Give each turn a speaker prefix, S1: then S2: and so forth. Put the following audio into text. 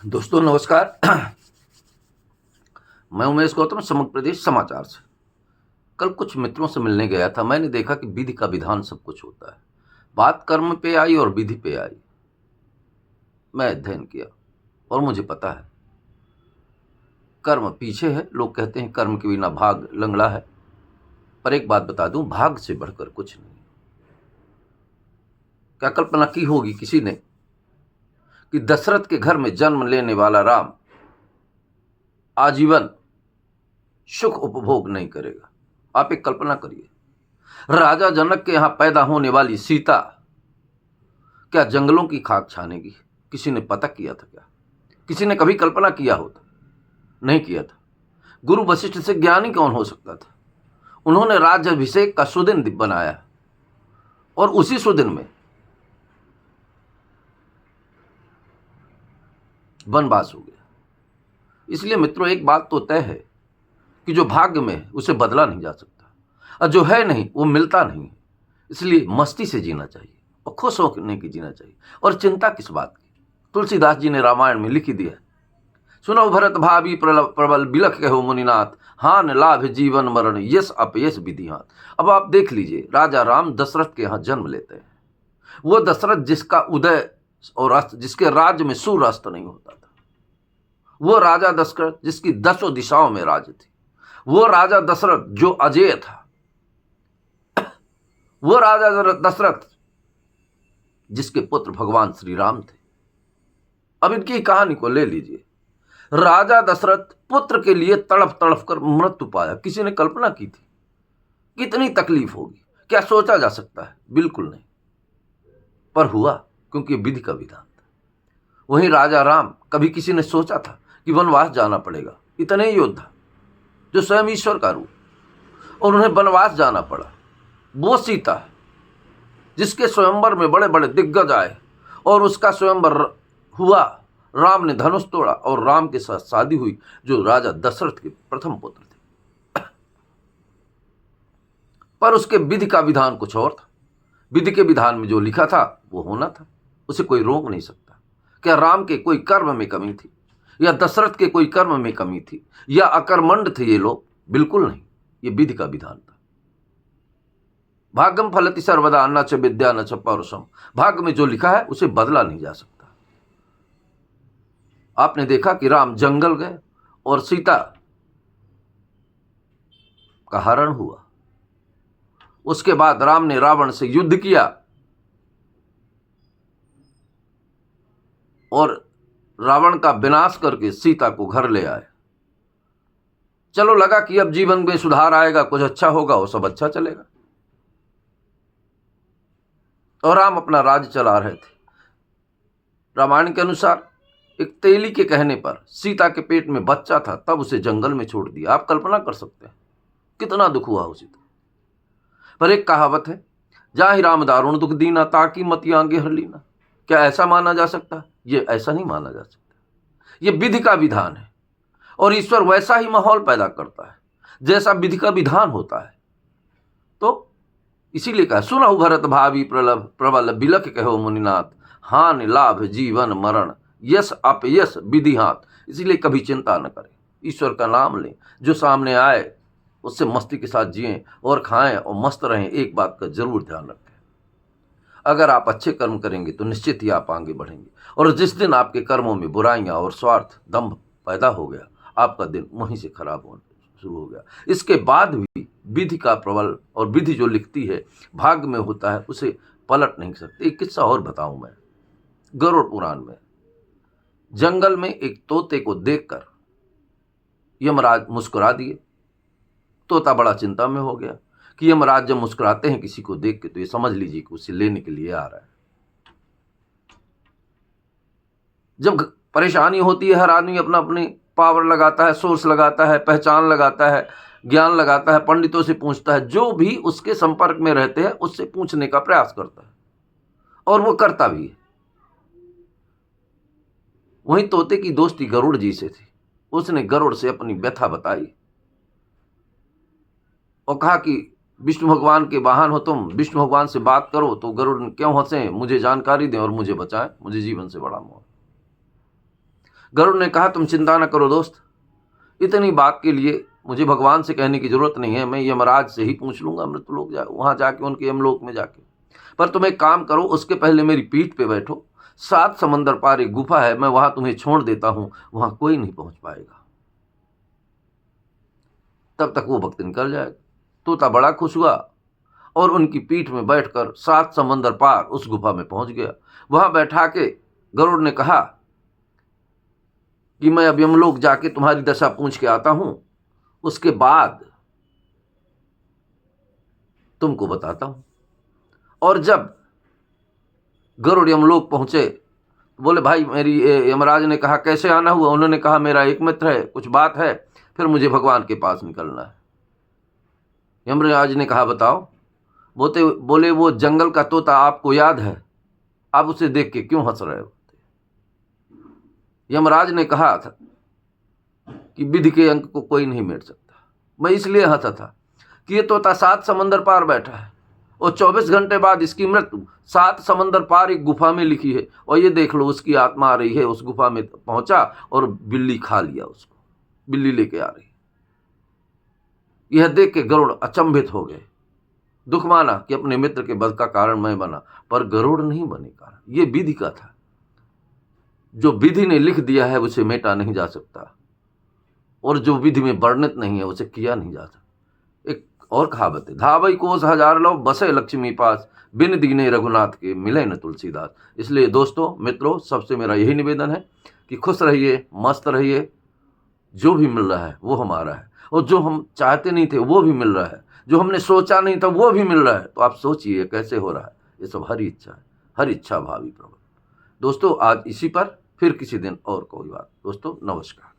S1: दोस्तों नमस्कार। मैं उमेश गौतम, समग्र प्रदेश समाचार से। कल कुछ मित्रों से मिलने गया था। मैंने देखा कि विधि का विधान सब कुछ होता है। बात कर्म पे आई और विधि पे आई। मैं अध्ययन किया और मुझे पता है कर्म पीछे है। लोग कहते हैं कर्म के बिना भाग लंगड़ा है, पर एक बात बता दूं, भाग से बढ़कर कुछ नहीं। क्या कल्पना की होगी किसी ने कि दशरथ के घर में जन्म लेने वाला राम आजीवन सुख उपभोग नहीं करेगा? आप एक कल्पना करिए, राजा जनक के यहां पैदा होने वाली सीता क्या जंगलों की खाक छानेगी? किसी ने पता किया था क्या? किसी ने कभी कल्पना किया होता? नहीं किया था। गुरु वशिष्ठ से ज्ञानी कौन हो सकता था? उन्होंने राज्याभिषेक का सुदिन बनाया और उसी सुदिन में वनवास हो गया। इसलिए मित्रों, एक बात तो तय है कि जो भाग्य में है उसे बदला नहीं जा सकता, और जो है नहीं वो मिलता नहीं। इसलिए मस्ती से जीना चाहिए और खुश होने की जीना चाहिए, और चिंता किस बात की। तुलसीदास जी ने रामायण में लिख दिया, सुनो भरत भावी प्रबल बिलख कहो मुनिनाथ, हान लाभ जीवन मरण यश अपयश विधि हाथ। अब आप देख लीजिए, राजा राम दशरथ के यहाँ जन्म लेते हैं। वो दशरथ जिसका उदय और अस्त, जिसके राज्य में सूर्य अस्त नहीं होता था, वो राजा दशरथ जिसकी 10 दिशाओं में राज थी, वो राजा दशरथ जो अजेय था, वो राजा दशरथ जिसके पुत्र भगवान श्री राम थे। अब इनकी कहानी को ले लीजिए। राजा दशरथ पुत्र के लिए तड़प तड़प कर मृत्यु पाया। किसी ने कल्पना की थी कितनी तकलीफ होगी? क्या सोचा जा सकता है? बिल्कुल नहीं, पर हुआ, क्योंकि विधि का विधान था। वहीं राजा राम, कभी किसी ने सोचा था कि वनवास जाना पड़ेगा? इतने योद्धा जो स्वयं ईश्वर का रूप, और उन्हें वनवास जाना पड़ा। वो सीता जिसके स्वयंवर में बड़े बड़े दिग्गज आए और उसका स्वयंवर हुआ, राम ने धनुष तोड़ा और राम के साथ शादी हुई, जो राजा दशरथ के प्रथम पुत्र थे। पर उसके विधि का विधान कुछ और था। विधि के विधान में जो लिखा था वो होना था, उसे कोई रोक नहीं सकता। क्या राम के कोई कर्म में कमी थी, या दशरथ के कोई कर्म में कमी थी, या अकर्मण्ड थे ये लोग? बिल्कुल नहीं, ये विधि का विधान था। भाग्यम फलति सर्वदा न च विद्या न च पौरुषम। भाग्य में जो लिखा है उसे बदला नहीं जा सकता। आपने देखा कि राम जंगल गए और सीता का हरण हुआ। उसके बाद राम ने रावण से युद्ध किया और रावण का विनाश करके सीता को घर ले आए। चलो, लगा कि अब जीवन में सुधार आएगा, कुछ अच्छा होगा, वो सब अच्छा चलेगा, और राम अपना राज्य चला रहे थे। रामायण के अनुसार एक तेली के कहने पर सीता के पेट में बच्चा था, तब उसे जंगल में छोड़ दिया। आप कल्पना कर सकते हैं कितना दुख हुआ उसे। पर एक कहावत है, जाहि राम दारुण दुख दीना, ताकि मति आगे हर लीना। क्या ऐसा माना जा सकता है? ये ऐसा नहीं माना जा सकता। ये विधि का विधान है, और ईश्वर वैसा ही माहौल पैदा करता है जैसा विधि का विधान होता है। तो इसीलिए कहा, सुनहु भरत भावी प्रबल बिलख कहो मुनिनाथ, हानि लाभ जीवन मरण यश अपयश विधि हाथ। इसीलिए कभी चिंता न करें, ईश्वर का नाम लें, जो सामने आए उससे मस्ती के साथ जिएं और खाएं और मस्त रहें। एक बात का जरूर ध्यान रखें, अगर आप अच्छे कर्म करेंगे तो निश्चित ही आप आगे बढ़ेंगे, और जिस दिन आपके कर्मों में बुराइयां और स्वार्थ दंभ पैदा हो गया, आपका दिन वहीं से खराब होना शुरू हो गया। इसके बाद भी विधि का प्रबल, और विधि जो लिखती है भाग्य में होता है, उसे पलट नहीं सकते। एक किस्सा और बताऊं मैं। गरुड़ पुराण में जंगल में एक तोते को देखकर यमराज मुस्कुरा दिए। तोता बड़ा चिंता में हो गया कि यमराज जब मुस्कुराते हैं किसी को देख के, तो ये समझ लीजिए कि उसे लेने के लिए आ रहा है। जब परेशानी होती है, हर आदमी अपना अपनी पावर लगाता है, सोर्स लगाता है, पहचान लगाता है, ज्ञान लगाता है, पंडितों से पूछता है, जो भी उसके संपर्क में रहते हैं उससे पूछने का प्रयास करता है, और वो करता भी है। वहीं तोते की दोस्ती गरुड़ जी से थी। उसने गरुड़ से अपनी व्यथा बताई और कहा कि विष्णु भगवान के वाहन हो तुम, विष्णु भगवान से बात करो। तो गरुड़ क्यों हंसे, मुझे जानकारी दें और मुझे बचाएं, मुझे जीवन से बड़ा मोह। गरुड़ ने कहा, तुम चिंता न करो दोस्त, इतनी बात के लिए मुझे भगवान से कहने की जरूरत नहीं है, मैं यमराज से ही पूछ लूंगा मृत्यलोक वहां जाके, उनके यमलोक में जाके। पर तुम एक काम करो, उसके पहले मेरी पीठ पे बैठो, 7 समंदर पार एक गुफा है, मैं वहां तुम्हें छोड़ देता हूं, वहां कोई नहीं पहुंच पाएगा। तब तक वो वक्त निकल जाएगा। तोता बड़ा खुश हुआ और उनकी पीठ में बैठकर 7 समंदर पार उस गुफा में पहुंच गया। वहां बैठा के गरुड़ ने कहा कि मैं अब यमलोक जाके तुम्हारी दशा पूछ के आता हूं, उसके बाद तुमको बताता हूं। और जब गरुड़ यमलोक पहुंचे, बोले भाई मेरी यमराज ने कहा कैसे आना हुआ? उन्होंने कहा मेरा एक मित्र है, कुछ बात है, फिर मुझे भगवान के पास निकलना है। यमराज ने कहा बताओ। बोले वो जंगल का तोता आपको याद है? आप उसे देख के क्यों हंस रहे हो? यमराज ने कहा था कि विधि के अंक को कोई नहीं मिट सकता। मैं इसलिए हंसा था कि ये तोता 7 समंदर पार बैठा है और 24 घंटे बाद इसकी मृत्यु 7 समंदर पार एक गुफा में लिखी है, और ये देख लो उसकी आत्मा आ रही है, उस गुफा में पहुंचा और बिल्ली खा लिया उसको, बिल्ली लेके आ रही। यह देख के गरुड़ अचंभित हो गए, दुख माना कि अपने मित्र के वध का कारण मैं बना, पर गरुड़ नहीं बने कारण, ये विधि का था। जो विधि ने लिख दिया है उसे मेटा नहीं जा सकता, और जो विधि में वर्णित नहीं है उसे किया नहीं जा सकता। एक और कहावत है, धावई कोस हजार लव बसे लक्ष्मी पास, बिन दीने रघुनाथ के मिले न तुलसीदास। इसलिए दोस्तों मित्रों, सबसे मेरा यही निवेदन है कि खुश रहिए, मस्त रहिए, जो भी मिल रहा है वो हमारा है, और जो हम चाहते नहीं थे वो भी मिल रहा है, जो हमने सोचा नहीं था वो भी मिल रहा है। तो आप सोचिए कैसे हो रहा है, ये सब हरी इच्छा है, हर इच्छा भावी प्रभु। दोस्तों आज इसी पर फिर किसी दिन और कोई बात। दोस्तों नमस्कार।